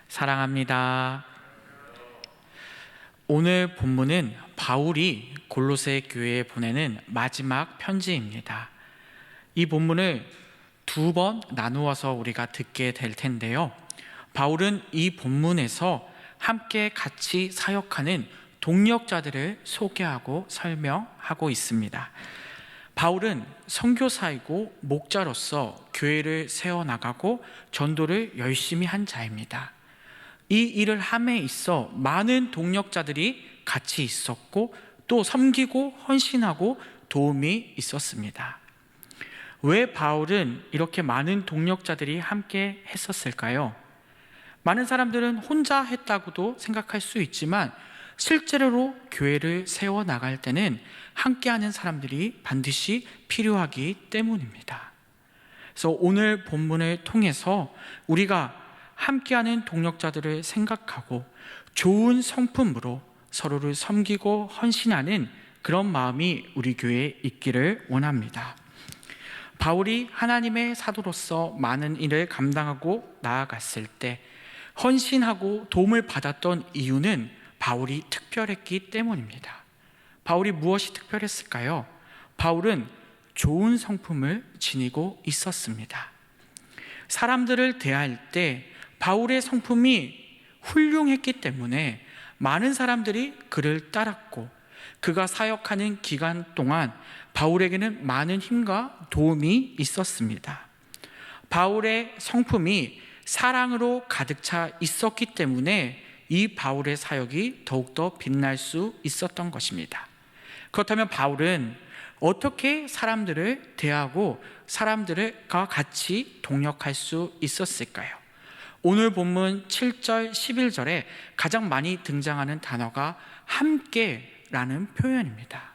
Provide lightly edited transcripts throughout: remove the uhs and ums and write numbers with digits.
사랑합니다. 오늘 본문은 바울이 골로새 교회에 보내는 마지막 편지입니다. 이 본문을 두 번 나누어서 우리가 듣게 될 텐데요. 바울은 이 본문에서 함께 같이 사역하는 동역자들을 소개하고 설명하고 있습니다. 바울은 선교사이고 목자로서 교회를 세워나가고 전도를 열심히 한 자입니다. 이 일을 함에 있어 많은 동역자들이 같이 있었고 또 섬기고 헌신하고 도움이 있었습니다. 왜 바울은 이렇게 많은 동역자들이 함께 했었을까요? 많은 사람들은 혼자 했다고도 생각할 수 있지만 실제로 교회를 세워나갈 때는 함께하는 사람들이 반드시 필요하기 때문입니다. 그래서 오늘 본문을 통해서 우리가 함께하는 동역자들을 생각하고 좋은 성품으로 서로를 섬기고 헌신하는 그런 마음이 우리 교회에 있기를 원합니다. 바울이 하나님의 사도로서 많은 일을 감당하고 나아갔을 때 헌신하고 도움을 받았던 이유는 바울이 특별했기 때문입니다. 바울이 무엇이 특별했을까요? 바울은 좋은 성품을 지니고 있었습니다. 사람들을 대할 때 바울의 성품이 훌륭했기 때문에 많은 사람들이 그를 따랐고 그가 사역하는 기간 동안 바울에게는 많은 힘과 도움이 있었습니다. 바울의 성품이 사랑으로 가득 차 있었기 때문에 이 바울의 사역이 더욱더 빛날 수 있었던 것입니다. 그렇다면 바울은 어떻게 사람들을 대하고 사람들과 같이 동역할 수 있었을까요? 오늘 본문 7절, 11절에 가장 많이 등장하는 단어가 함께라는 표현입니다.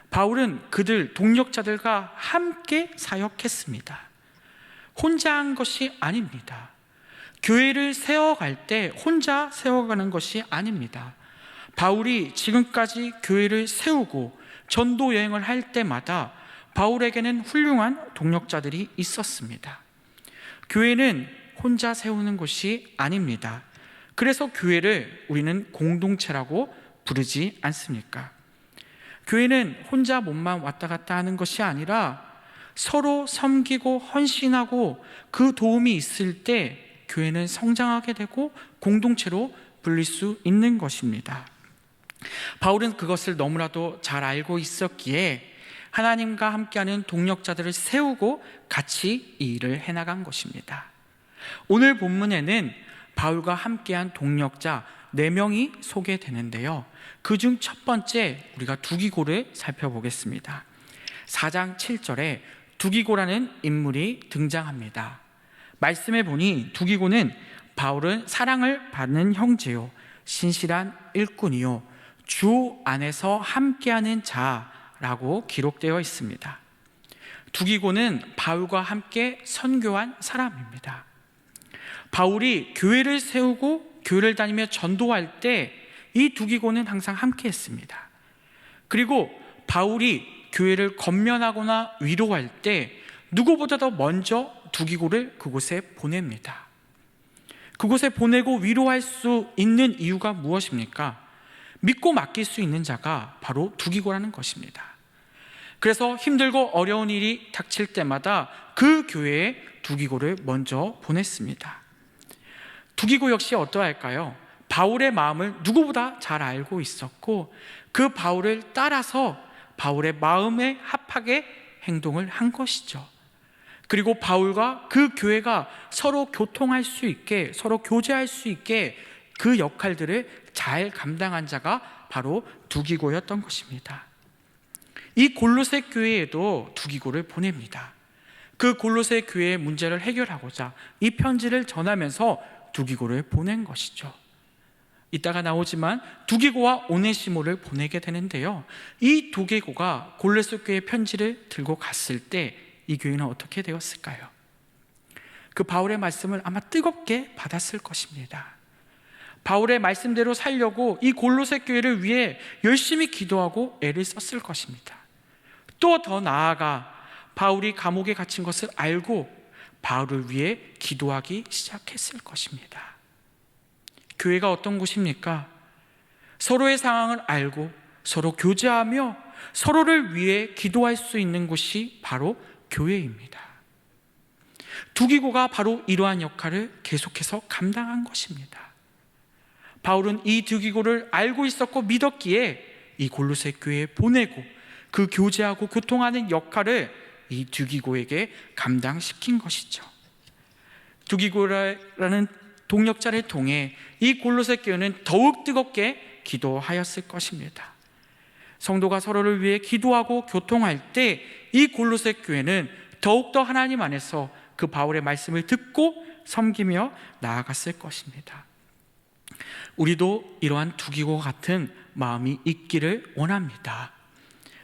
바울은 그들 동역자들과 함께 사역했습니다. 혼자 한 것이 아닙니다. 교회를 세워갈 때 혼자 세워가는 것이 아닙니다. 바울이 지금까지 교회를 세우고 전도 여행을 할 때마다 바울에게는 훌륭한 동역자들이 있었습니다. 교회는 혼자 세우는 것이 아닙니다. 그래서 교회를 우리는 공동체라고 부르지 않습니까? 교회는 혼자 몸만 왔다 갔다 하는 것이 아니라 서로 섬기고 헌신하고 그 도움이 있을 때 교회는 성장하게 되고 공동체로 불릴 수 있는 것입니다. 바울은 그것을 너무나도 잘 알고 있었기에 하나님과 함께하는 동역자들을 세우고 같이 이 일을 해나간 것입니다. 오늘 본문에는 바울과 함께한 동역자 4명이 소개되는데요. 그중 첫 번째 우리가 두기고를 살펴보겠습니다. 4장 7절에 두기고라는 인물이 등장합니다. 말씀해 보니 두기고는 바울은 사랑을 받는 형제요 신실한 일꾼이요 주 안에서 함께하는 자라고 기록되어 있습니다. 두기고는 바울과 함께 선교한 사람입니다. 바울이 교회를 세우고 교회를 다니며 전도할 때 이 두기고는 항상 함께 했습니다. 그리고 바울이 교회를 건면하거나 위로할 때 누구보다도 먼저 두기고를 그곳에 보냅니다. 그곳에 보내고 위로할 수 있는 이유가 무엇입니까? 믿고 맡길 수 있는 자가 바로 두기고라는 것입니다. 그래서 힘들고 어려운 일이 닥칠 때마다 그 교회에 두기고를 먼저 보냈습니다. 두기고 역시 어떠할까요? 바울의 마음을 누구보다 잘 알고 있었고 그 바울을 따라서 바울의 마음에 합하게 행동을 한 것이죠. 그리고 바울과 그 교회가 서로 교통할 수 있게, 서로 교제할 수 있게 그 역할들을 잘 감당한 자가 바로 두기고였던 것입니다. 이 골로새 교회에도 두기고를 보냅니다. 그 골로새 교회의 문제를 해결하고자 이 편지를 전하면서 두기고를 보낸 것이죠. 이따가 나오지만 두기고와 오네시모를 보내게 되는데요. 이 두기고가 골로새 교회 편지를 들고 갔을 때 이 교회는 어떻게 되었을까요? 그 바울의 말씀을 아마 뜨겁게 받았을 것입니다. 바울의 말씀대로 살려고 이 골로새 교회를 위해 열심히 기도하고 애를 썼을 것입니다. 또 더 나아가 바울이 감옥에 갇힌 것을 알고 바울을 위해 기도하기 시작했을 것입니다. 교회가 어떤 곳입니까? 서로의 상황을 알고 서로 교제하며 서로를 위해 기도할 수 있는 곳이 바로 교회입니다. 두기고가 바로 이러한 역할을 계속해서 감당한 것입니다. 바울은 이 두기고를 알고 있었고 믿었기에 이 골로새 교회에 보내고 그 교제하고 교통하는 역할을 이 두기고에게 감당시킨 것이죠. 두기고라는 동역자를 통해 이 골로새 교회는 더욱 뜨겁게 기도하였을 것입니다. 성도가 서로를 위해 기도하고 교통할 때 이 골로새 교회는 더욱더 하나님 안에서 그 바울의 말씀을 듣고 섬기며 나아갔을 것입니다. 우리도 이러한 두기고와 같은 마음이 있기를 원합니다.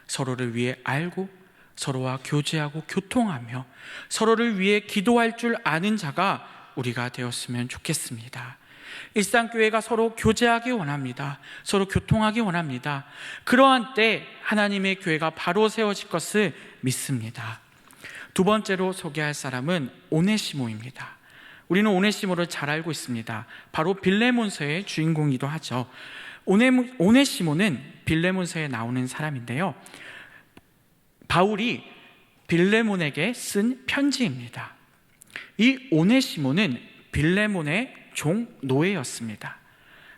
서로를 위해 알고 서로와 교제하고 교통하며 서로를 위해 기도할 줄 아는 자가 우리가 되었으면 좋겠습니다. 일상교회가 서로 교제하기 원합니다. 서로 교통하기 원합니다. 그러한 때 하나님의 교회가 바로 세워질 것을 믿습니다. 두 번째로 소개할 사람은 오네시모입니다. 우리는 오네시모를 잘 알고 있습니다. 바로 빌레몬서의 주인공이기도 하죠. 오네시모는 빌레몬서에 나오는 사람인데요, 바울이 빌레몬에게 쓴 편지입니다. 이 오네시모는 빌레몬의 종 노예였습니다.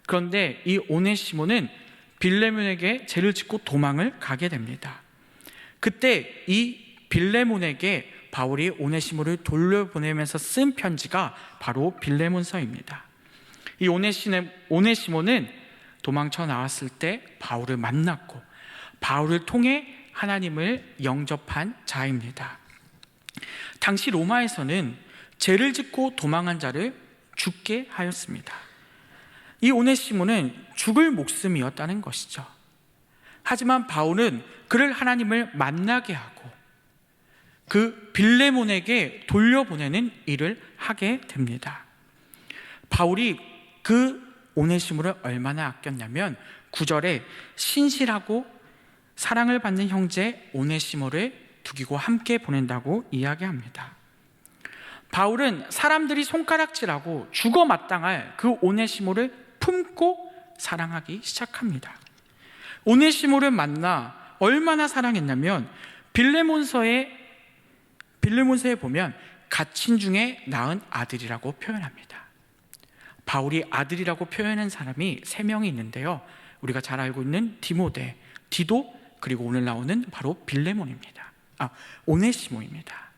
그런데 이 오네시모는 빌레몬에게 죄를 짓고 도망을 가게 됩니다. 그때 이 빌레몬에게 바울이 오네시모를 돌려보내면서 쓴 편지가 바로 빌레몬서입니다. 이 오네시모는 도망쳐 나왔을 때 바울을 만났고 바울을 통해 하나님을 영접한 자입니다. 당시 로마에서는 죄를 짓고 도망한 자를 죽게 하였습니다. 이 오네시모는 죽을 목숨이었다는 것이죠. 하지만 바울은 그를 하나님을 만나게 하고 그 빌레몬에게 돌려보내는 일을 하게 됩니다. 바울이 그 오네시모를 얼마나 아꼈냐면 9절에 신실하고 사랑을 받는 형제 오네시모를 두기고 함께 보낸다고 이야기합니다. 바울은 사람들이 손가락질하고 죽어 마땅할 그 오네시모를 품고 사랑하기 시작합니다. 오네시모를 만나 얼마나 사랑했냐면 빌레몬서에 보면 갇힌 중에 낳은 아들이라고 표현합니다. 바울이 아들이라고 표현한 사람이 3명이 있는데요, 우리가 잘 알고 있는 디모데, 디도, 그리고 오늘 나오는 바로 오네시모입니다.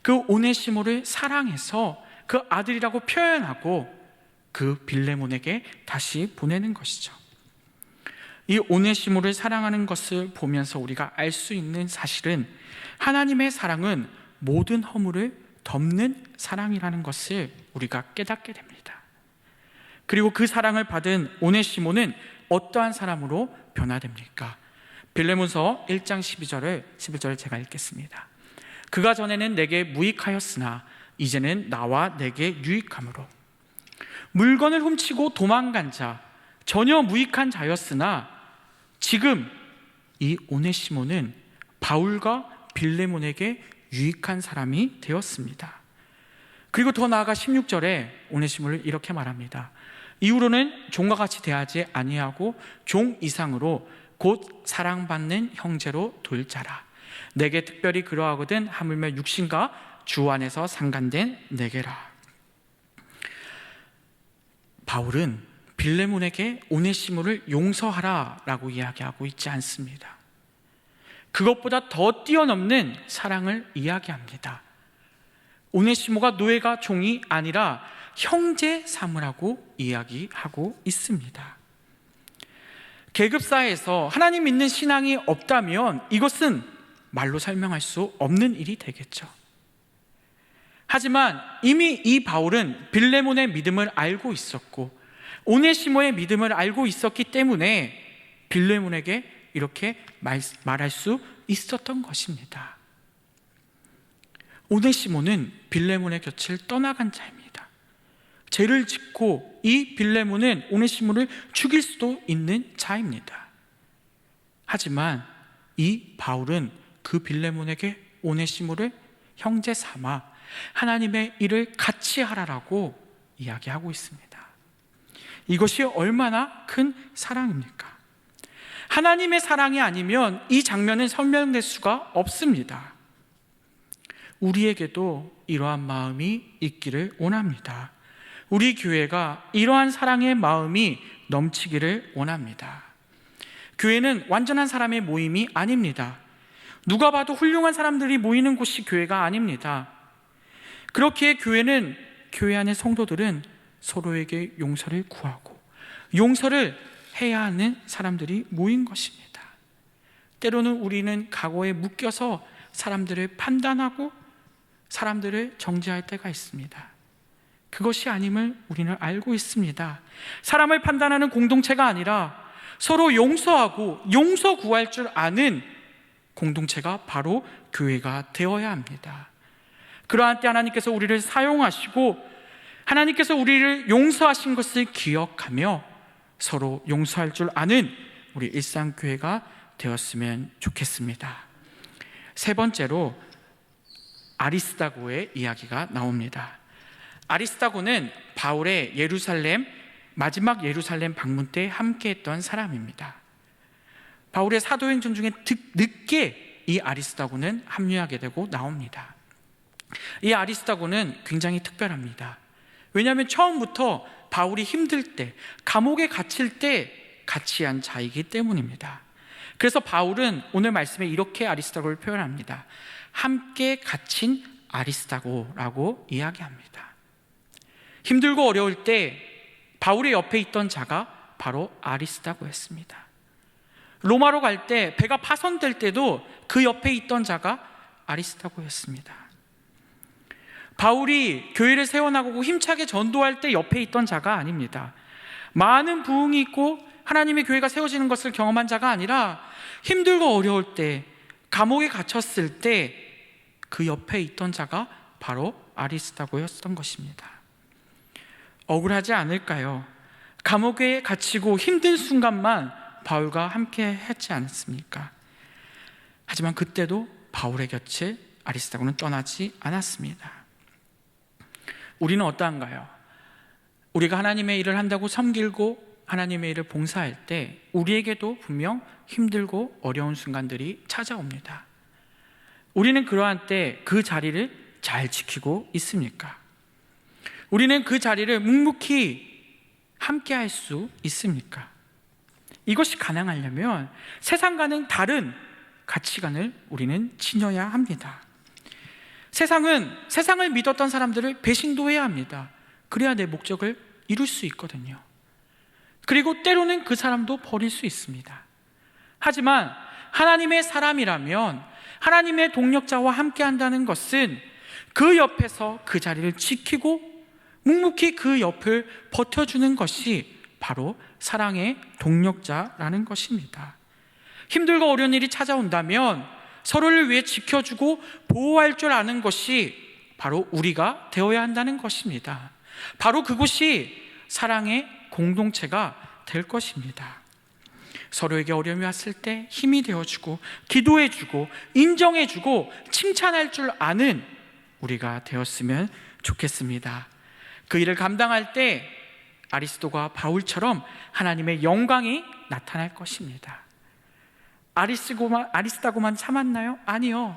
그 오네시모를 사랑해서 그 아들이라고 표현하고 그 빌레몬에게 다시 보내는 것이죠. 이 오네시모를 사랑하는 것을 보면서 우리가 알 수 있는 사실은 하나님의 사랑은 모든 허물을 덮는 사랑이라는 것을 우리가 깨닫게 됩니다. 그리고 그 사랑을 받은 오네시모는 어떠한 사람으로 변화됩니까? 빌레몬서 1장 11절을 제가 읽겠습니다. 그가 전에는 내게 무익하였으나 이제는 나와 내게 유익함으로, 물건을 훔치고 도망간 자, 전혀 무익한 자였으나 지금 이 오네시모는 바울과 빌레몬에게 유익한 사람이 되었습니다. 그리고 더 나아가 16절에 오네시모를 이렇게 말합니다. 이후로는 종과 같이 대하지 아니하고 종 이상으로 곧 사랑받는 형제로 둘 자라. 내게 특별히 그러하거든 하물며 육신과 주 안에서 상간된 내게라. 바울은 빌레몬에게 오네시모를 용서하라 라고 이야기하고 있지 않습니다. 그것보다 더 뛰어넘는 사랑을 이야기합니다. 오네시모가 노예가 종이 아니라 형제 삼으라고 이야기하고 있습니다. 계급사회에서 하나님 믿는 신앙이 없다면 이것은 말로 설명할 수 없는 일이 되겠죠. 하지만 이미 이 바울은 빌레몬의 믿음을 알고 있었고 오네시모의 믿음을 알고 있었기 때문에 빌레몬에게 이렇게 말할 수 있었던 것입니다. 오네시모는 빌레몬의 곁을 떠나간 자입니다. 죄를 짓고 이 빌레몬은 오네시모를 죽일 수도 있는 자입니다. 하지만 이 바울은 그 빌레몬에게 오네시모를 형제 삼아 하나님의 일을 같이 하라라고 이야기하고 있습니다. 이것이 얼마나 큰 사랑입니까? 하나님의 사랑이 아니면 이 장면은 설명될 수가 없습니다. 우리에게도 이러한 마음이 있기를 원합니다. 우리 교회가 이러한 사랑의 마음이 넘치기를 원합니다. 교회는 완전한 사람의 모임이 아닙니다. 누가 봐도 훌륭한 사람들이 모이는 곳이 교회가 아닙니다. 그렇기에 교회는, 교회 안의 성도들은 서로에게 용서를 구하고 용서를 해야 하는 사람들이 모인 것입니다. 때로는 우리는 과거에 묶여서 사람들을 판단하고 사람들을 정죄할 때가 있습니다. 그것이 아님을 우리는 알고 있습니다. 사람을 판단하는 공동체가 아니라 서로 용서하고 용서 구할 줄 아는 공동체가 바로 교회가 되어야 합니다. 그러한 때 하나님께서 우리를 사용하시고 하나님께서 우리를 용서하신 것을 기억하며 서로 용서할 줄 아는 우리 일상교회가 되었으면 좋겠습니다. 세 번째로 아리스다고의 이야기가 나옵니다. 아리스다고는 바울의 마지막 예루살렘 방문 때 함께했던 사람입니다. 바울의 사도행전 중에 늦게 이 아리스다고는 합류하게 되고 나옵니다. 이 아리스다고는 굉장히 특별합니다. 왜냐하면 처음부터 바울이 힘들 때, 감옥에 갇힐 때 같이 한 자이기 때문입니다. 그래서 바울은 오늘 말씀에 이렇게 아리스다고를 표현합니다. 함께 갇힌 아리스다고라고 이야기합니다. 힘들고 어려울 때 바울의 옆에 있던 자가 바로 아리스다고였습니다. 로마로 갈 때, 배가 파손될 때도 그 옆에 있던 자가 아리스다고였습니다. 바울이 교회를 세워나가고 힘차게 전도할 때 옆에 있던 자가 아닙니다. 많은 부흥이 있고 하나님의 교회가 세워지는 것을 경험한 자가 아니라 힘들고 어려울 때, 감옥에 갇혔을 때 그 옆에 있던 자가 바로 아리스다고였던 것입니다. 억울하지 않을까요? 감옥에 갇히고 힘든 순간만 바울과 함께 했지 않습니까? 하지만 그때도 바울의 곁을 아리스다고는 떠나지 않았습니다. 우리는 어떠한가요? 우리가 하나님의 일을 한다고 섬기고 하나님의 일을 봉사할 때 우리에게도 분명 힘들고 어려운 순간들이 찾아옵니다. 우리는 그러한 때 그 자리를 잘 지키고 있습니까? 우리는 그 자리를 묵묵히 함께 할 수 있습니까? 이것이 가능하려면 세상과는 다른 가치관을 우리는 지녀야 합니다. 세상을 믿었던 사람들을 배신도 해야 합니다. 그래야 내 목적을 이룰 수 있거든요. 그리고 때로는 그 사람도 버릴 수 있습니다. 하지만 하나님의 사람이라면, 하나님의 동력자와 함께 한다는 것은 그 옆에서 그 자리를 지키고 묵묵히 그 옆을 버텨주는 것이 바로 사랑의 동력자라는 것입니다. 힘들고 어려운 일이 찾아온다면 서로를 위해 지켜주고 보호할 줄 아는 것이 바로 우리가 되어야 한다는 것입니다. 바로 그것이 사랑의 공동체가 될 것입니다. 서로에게 어려움이 왔을 때 힘이 되어주고 기도해주고 인정해주고 칭찬할 줄 아는 우리가 되었으면 좋겠습니다. 그 일을 감당할 때 아리스도가 바울처럼 하나님의 영광이 나타날 것입니다. 아리스다고만 참았나요? 아니요.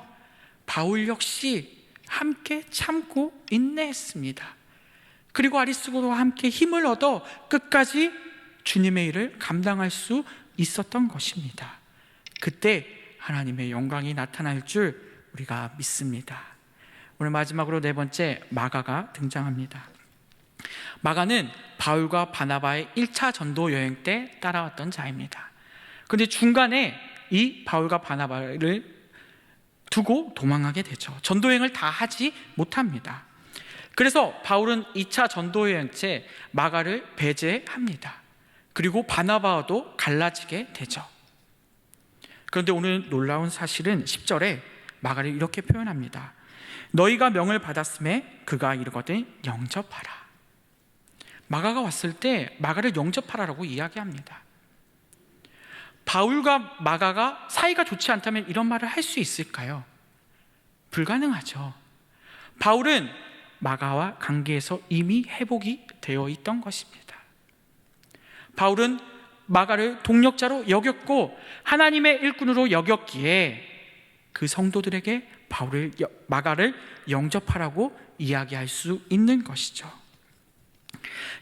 바울 역시 함께 참고 인내했습니다. 그리고 아리스도와 함께 힘을 얻어 끝까지 주님의 일을 감당할 수 있었던 것입니다. 그때 하나님의 영광이 나타날 줄 우리가 믿습니다. 오늘 마지막으로 네 번째, 마가가 등장합니다. 마가는 바울과 바나바의 1차 전도 여행 때 따라왔던 자입니다. 그런데 중간에 이 바울과 바나바를 두고 도망하게 되죠. 전도 여행을 다 하지 못합니다. 그래서 바울은 2차 전도 여행 때 마가를 배제합니다. 그리고 바나바와도 갈라지게 되죠. 그런데 오늘 놀라운 사실은 10절에 마가를 이렇게 표현합니다. 너희가 명을 받았음에 그가 이르거든 영접하라. 마가가 왔을 때 마가를 영접하라라고 이야기합니다. 바울과 마가가 사이가 좋지 않다면 이런 말을 할 수 있을까요? 불가능하죠. 바울은 마가와 관계에서 이미 회복이 되어 있던 것입니다. 바울은 마가를 동력자로 여겼고 하나님의 일꾼으로 여겼기에 그 성도들에게 마가를 영접하라고 이야기할 수 있는 것이죠.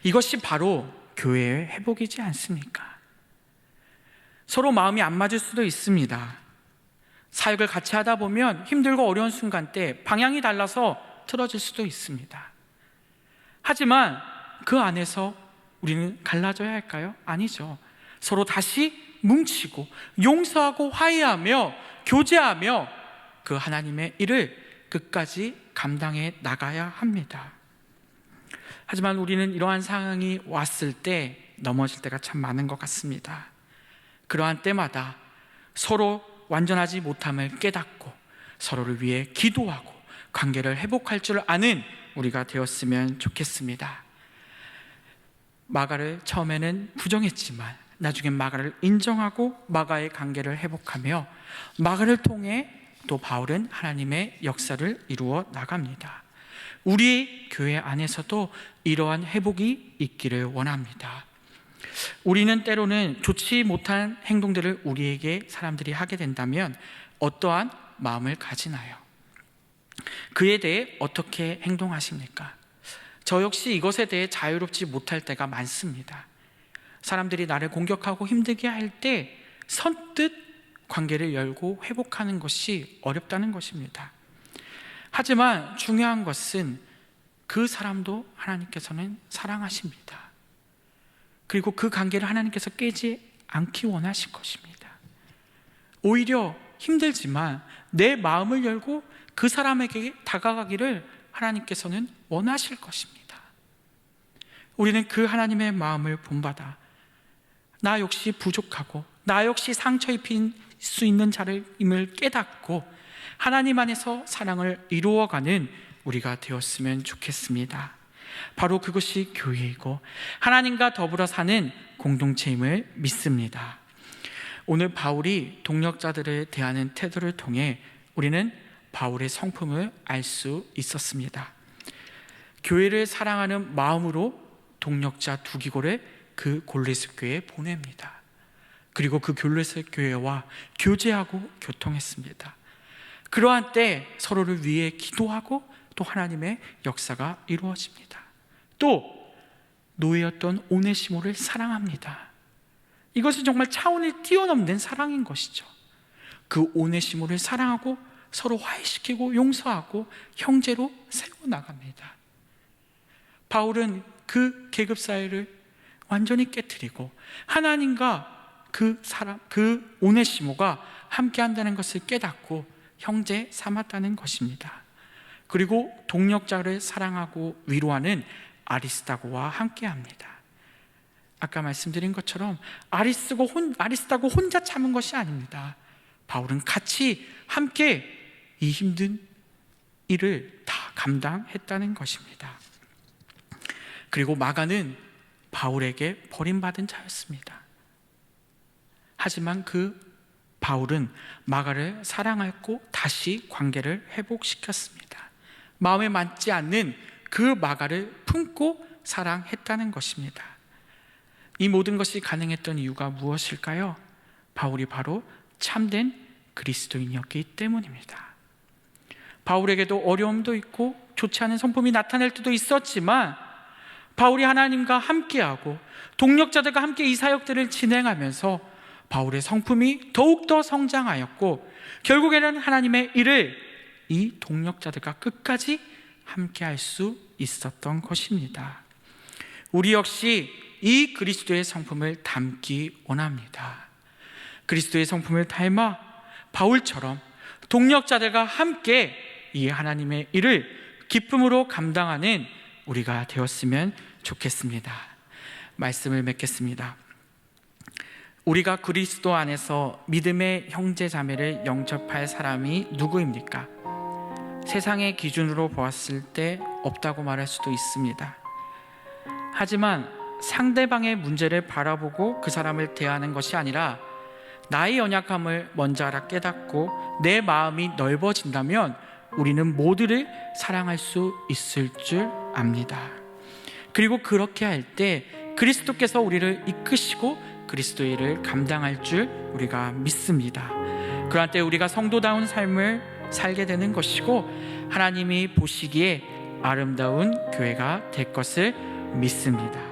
이것이 바로 교회의 회복이지 않습니까? 서로 마음이 안 맞을 수도 있습니다. 사역을 같이 하다 보면 힘들고 어려운 순간 때 방향이 달라서 틀어질 수도 있습니다. 하지만 그 안에서 우리는 갈라져야 할까요? 아니죠. 서로 다시 뭉치고 용서하고 화해하며 교제하며 그 하나님의 일을 끝까지 감당해 나가야 합니다. 하지만 우리는 이러한 상황이 왔을 때 넘어질 때가 참 많은 것 같습니다. 그러한 때마다 서로 완전하지 못함을 깨닫고 서로를 위해 기도하고 관계를 회복할 줄 아는 우리가 되었으면 좋겠습니다. 마가를 처음에는 부정했지만 나중엔 마가를 인정하고 마가의 관계를 회복하며 마가를 통해 또 바울은 하나님의 역사를 이루어 나갑니다. 우리 교회 안에서도 이러한 회복이 있기를 원합니다. 우리는 때로는 좋지 못한 행동들을 우리에게 사람들이 하게 된다면 어떠한 마음을 가지나요? 그에 대해 어떻게 행동하십니까? 저 역시 이것에 대해 자유롭지 못할 때가 많습니다. 사람들이 나를 공격하고 힘들게 할 때 선뜻 관계를 열고 회복하는 것이 어렵다는 것입니다. 하지만 중요한 것은 그 사람도 하나님께서는 사랑하십니다. 그리고 그 관계를 하나님께서 깨지 않기 원하실 것입니다. 오히려 힘들지만 내 마음을 열고 그 사람에게 다가가기를 하나님께서는 원하실 것입니다. 우리는 그 하나님의 마음을 본받아 나 역시 부족하고 나 역시 상처 입힌 수 있는 자임을 깨닫고 하나님 안에서 사랑을 이루어가는 우리가 되었으면 좋겠습니다. 바로 그것이 교회이고 하나님과 더불어 사는 공동체임을 믿습니다. 오늘 바울이 동력자들을 대하는 태도를 통해 우리는 바울의 성품을 알 수 있었습니다. 교회를 사랑하는 마음으로 동력자 두기고를 그 골로새 교회에 보냅니다. 그리고 그 골로새 교회와 교제하고 교통했습니다. 그러한 때 서로를 위해 기도하고 또 하나님의 역사가 이루어집니다. 또 노예였던 오네시모를 사랑합니다. 이것은 정말 차원을 뛰어넘는 사랑인 것이죠. 그 오네시모를 사랑하고 서로 화해시키고 용서하고 형제로 세워나갑니다. 바울은 그 계급 사회를 완전히 깨트리고 하나님과 그 오네시모가 함께 한다는 것을 깨닫고 형제 삼았다는 것입니다. 그리고 동력자를 사랑하고 위로하는 아리스다고와 함께 합니다. 아까 말씀드린 것처럼 아리스다고 혼자 참은 것이 아닙니다. 바울은 같이 함께 이 힘든 일을 다 감당했다는 것입니다. 그리고 마가는 바울에게 버림받은 자였습니다. 하지만 그 바울은 마가를 사랑했고 다시 관계를 회복시켰습니다. 마음에 맞지 않는 그 마가를 품고 사랑했다는 것입니다. 이 모든 것이 가능했던 이유가 무엇일까요? 바울이 바로 참된 그리스도인이었기 때문입니다. 바울에게도 어려움도 있고 좋지 않은 성품이 나타날 때도 있었지만 바울이 하나님과 함께하고 동력자들과 함께 이 사역들을 진행하면서 바울의 성품이 더욱더 성장하였고 결국에는 하나님의 일을 이 동력자들과 끝까지 함께할 수 있었던 것입니다. 우리 역시 이 그리스도의 성품을 담기 원합니다. 그리스도의 성품을 닮아 바울처럼 동력자들과 함께 이 하나님의 일을 기쁨으로 감당하는 우리가 되었으면 좋겠습니다. 말씀을 맺겠습니다. 우리가 그리스도 안에서 믿음의 형제 자매를 영접할 사람이 누구입니까? 세상의 기준으로 보았을 때 없다고 말할 수도 있습니다. 하지만 상대방의 문제를 바라보고 그 사람을 대하는 것이 아니라 나의 연약함을 먼저 알아 깨닫고 내 마음이 넓어진다면 우리는 모두를 사랑할 수 있을 줄 압니다. 그리고 그렇게 할 때 그리스도께서 우리를 이끄시고 그리스도의 일을 감당할 줄 우리가 믿습니다. 그러한 때 우리가 성도다운 삶을 살게 되는 것이고 하나님이 보시기에 아름다운 교회가 될 것을 믿습니다.